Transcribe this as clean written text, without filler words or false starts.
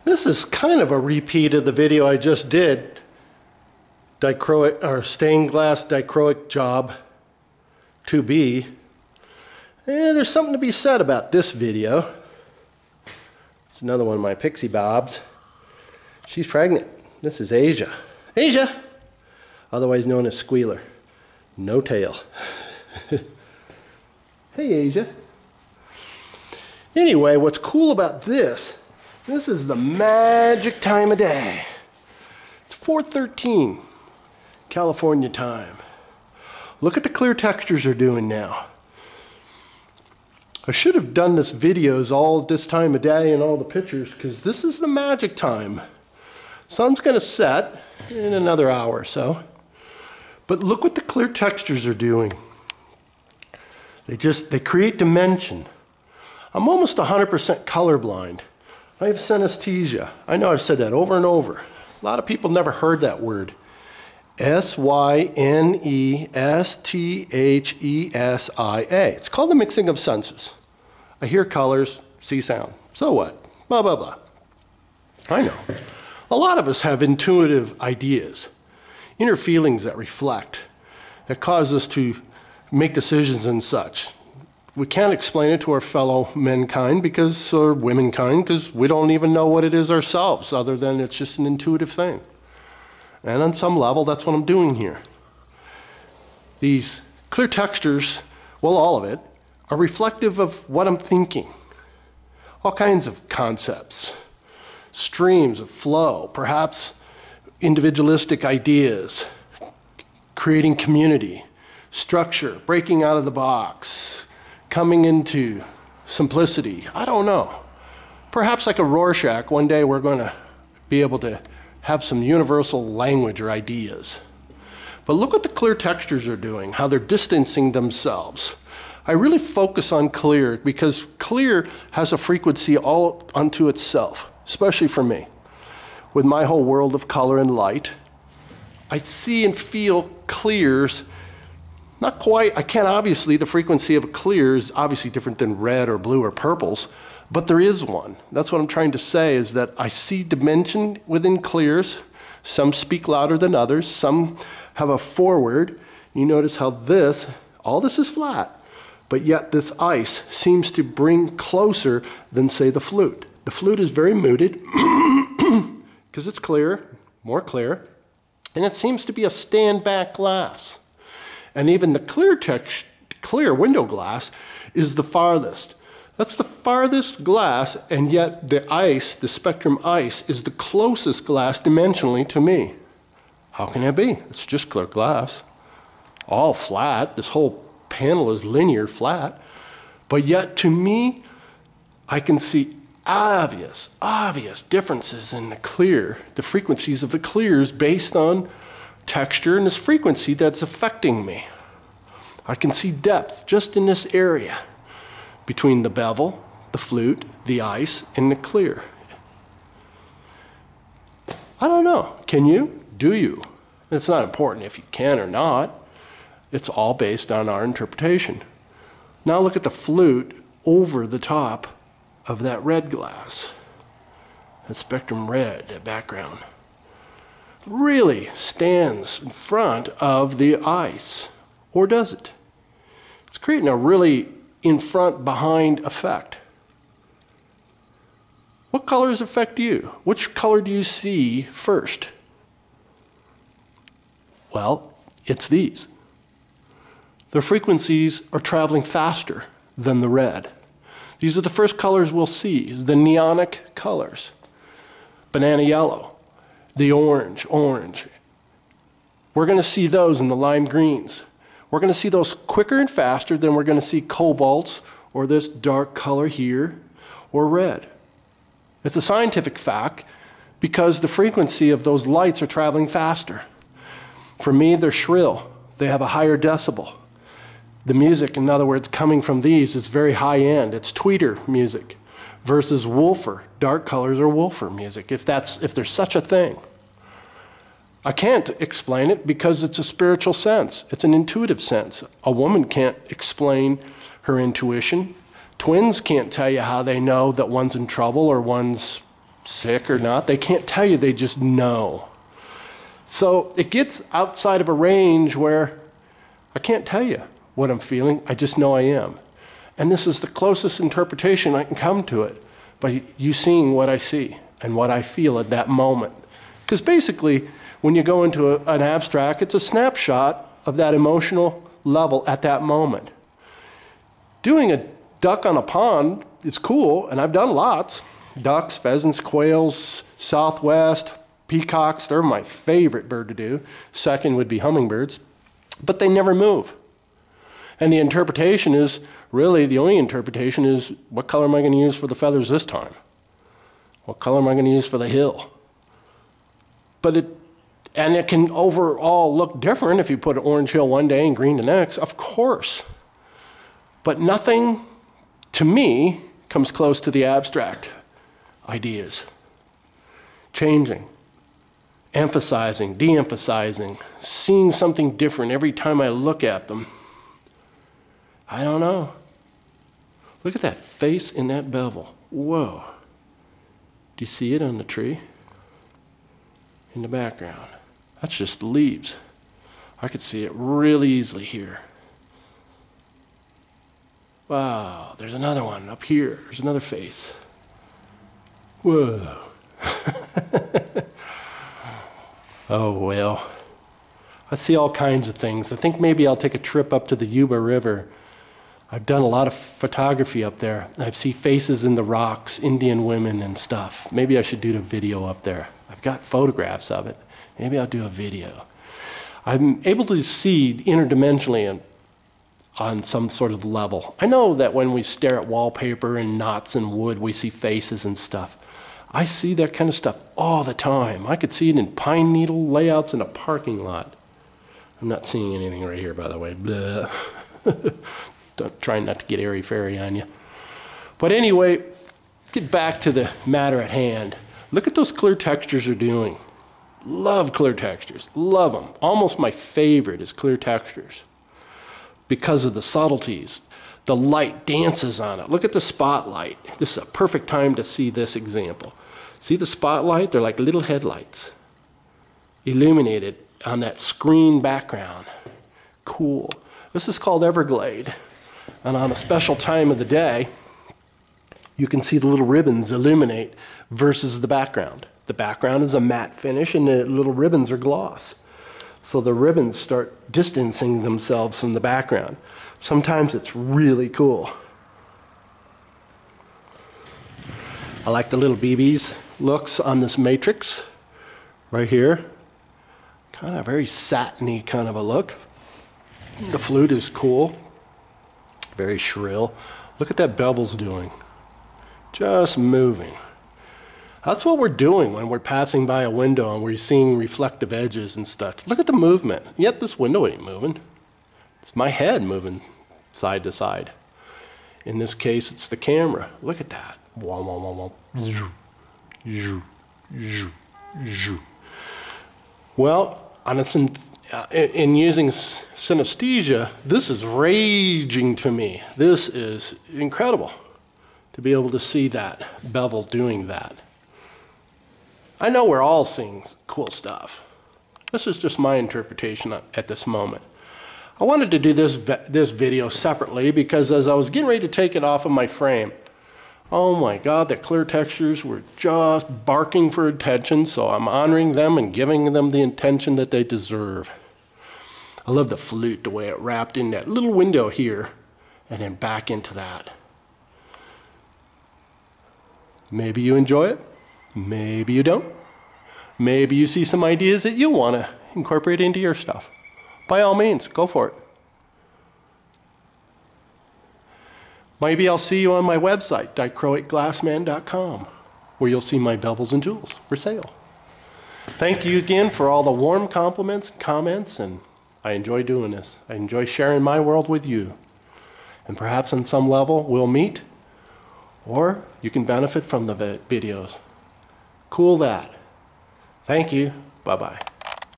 This is kind of a repeat of the video I just did. Dichroic or stained glass dichroic job 2B. And there's something to be said about this video. It's another one of my pixie bobs. She's pregnant. This is Asia. Asia! Otherwise known as Squealer. No tail. Hey Asia. Anyway, what's cool about this is the magic time of day. It's 4:13 California time. Look at the clear textures they're doing now. I should have done this videos all this time of day and all the pictures, because this is the magic time. Sun's gonna set in another hour or so. But look what the clear textures are doing. They create dimension. I'm almost 100% colorblind. I have synesthesia. I know I've said that over and over. A lot of people never heard that word. synesthesia. It's called the mixing of senses. I hear colors, see sound. So what? Blah, blah, blah. I know. A lot of us have intuitive ideas, inner feelings that reflect, that cause us to make decisions and such. We can't explain it to our fellow mankind or womankind, because we don't even know what it is ourselves, other than it's just an intuitive thing. And on some level, that's what I'm doing here. These clear textures, well, all of it, are reflective of what I'm thinking. All kinds of concepts, streams of flow, perhaps individualistic ideas, creating community, structure, breaking out of the box, coming into simplicity. I don't know. Perhaps like a Rorschach, one day we're going to be able to have some universal language or ideas. But look what the clear textures are doing, how they're distancing themselves. I really focus on clear because clear has a frequency all unto itself, especially for me. With my whole world of color and light, I see and feel clears. Not quite, I can't obviously, the frequency of a clear is obviously different than red or blue or purples, but there is one. That's what I'm trying to say, is that I see dimension within clears. Some speak louder than others, some have a forward. You notice how all this is flat, but yet this ice seems to bring closer than, say, the flute. The flute is very muted, because it's clear, more clear, and it seems to be a stand-back glass. And even the clear window glass is the farthest. That's the farthest glass, and yet the ice, the spectrum ice, is the closest glass dimensionally to me. How can that be? It's just clear glass. All flat. This whole panel is linear flat. But yet to me, I can see obvious differences in the clear, the frequencies of the clears based on texture and this frequency that's affecting me. I can see depth just in this area between the bevel, the flute, the ice, and the clear. I don't know. Can you? Do you? It's not important if you can or not. It's all based on our interpretation. Now look at the flute over the top of that red glass. That spectrum red, that background, really stands in front of the ice. Or does it? It's creating a really in front behind effect. What colors affect you? Which color do you see first? Well, it's these. Their frequencies are traveling faster than the red. These are the first colors we'll see, is the neonic colors. Banana yellow, the orange. We're going to see those in the lime greens. We're going to see those quicker and faster than we're going to see cobalts or this dark color here or red. It's a scientific fact because the frequency of those lights are traveling faster. For me, they're shrill. They have a higher decibel. The music, in other words, coming from these is very high end. It's tweeter music versus woofer. Dark colors are woofer music, if there's such a thing. I can't explain it because it's a spiritual sense. It's an intuitive sense. A woman can't explain her intuition. Twins can't tell you how they know that one's in trouble or one's sick or not. They can't tell you, they just know. So it gets outside of a range where I can't tell you what I'm feeling, I just know I am. And this is the closest interpretation I can come to it, by you seeing what I see and what I feel at that moment. Because basically, when you go into an abstract, it's a snapshot of that emotional level at that moment. Doing a duck on a pond is cool, and I've done lots. Ducks, pheasants, quails, southwest, peacocks, they're my favorite bird to do. Second would be hummingbirds, but they never move. And the interpretation is, really the only interpretation is, what color am I going to use for the feathers this time? What color am I going to use for the hill? But it can overall look different if you put an orange hill one day and green the next, of course. But nothing, to me, comes close to the abstract ideas. Changing, emphasizing, de-emphasizing, seeing something different every time I look at them. I don't know. Look at that face in that bevel. Whoa. Do you see it on the tree? In the background. That's just leaves. I could see it really easily here. Wow, there's another one up here. There's another face. Whoa. Oh, well. I see all kinds of things. I think maybe I'll take a trip up to the Yuba River. I've done a lot of photography up there. I see faces in the rocks, Indian women and stuff. Maybe I should do the video up there. I've got photographs of it. Maybe I'll do a video. I'm able to see interdimensionally on some sort of level. I know that when we stare at wallpaper and knots and wood, we see faces and stuff. I see that kind of stuff all the time. I could see it in pine needle layouts in a parking lot. I'm not seeing anything right here, by the way. Blah. Trying not to get airy-fairy on you. But anyway, get back to the matter at hand. Look at those clear textures are doing. Love clear textures. Love them. Almost my favorite is clear textures because of the subtleties. The light dances on it. Look at the spotlight. This is a perfect time to see this example. See the spotlight? They're like little headlights illuminated on that screen background. Cool. This is called Everglade. And on a special time of the day, you can see the little ribbons illuminate versus the background. The background is a matte finish and the little ribbons are gloss. So the ribbons start distancing themselves from the background. Sometimes it's really cool. I like the little BB's looks on this matrix right here. Kind of very satiny kind of a look. The flute is cool. Very shrill. Look at that bevel's doing. Just moving. That's what we're doing when we're passing by a window and we're seeing reflective edges and stuff. Look at the movement. Yet this window ain't moving. It's my head moving side to side. In this case, it's the camera. Look at that. Well, in using synesthesia, this is raging to me. This is incredible to be able to see that bevel doing that. I know we're all seeing cool stuff. This is just my interpretation at this moment. I wanted to do this video separately because as I was getting ready to take it off of my frame, oh my God, the clear textures were just barking for attention, so I'm honoring them and giving them the attention that they deserve. I love the flute, the way it wrapped in that little window here and then back into that. Maybe you enjoy it, maybe you don't. Maybe you see some ideas that you want to incorporate into your stuff. By all means, go for it. Maybe I'll see you on my website, dichroicglassman.com, where you'll see my bevels and jewels for sale. Thank you again for all the warm compliments and comments, and I enjoy doing this. I enjoy sharing my world with you. And perhaps on some level we'll meet, or you can benefit from the videos. Cool that. Thank you. Bye-bye.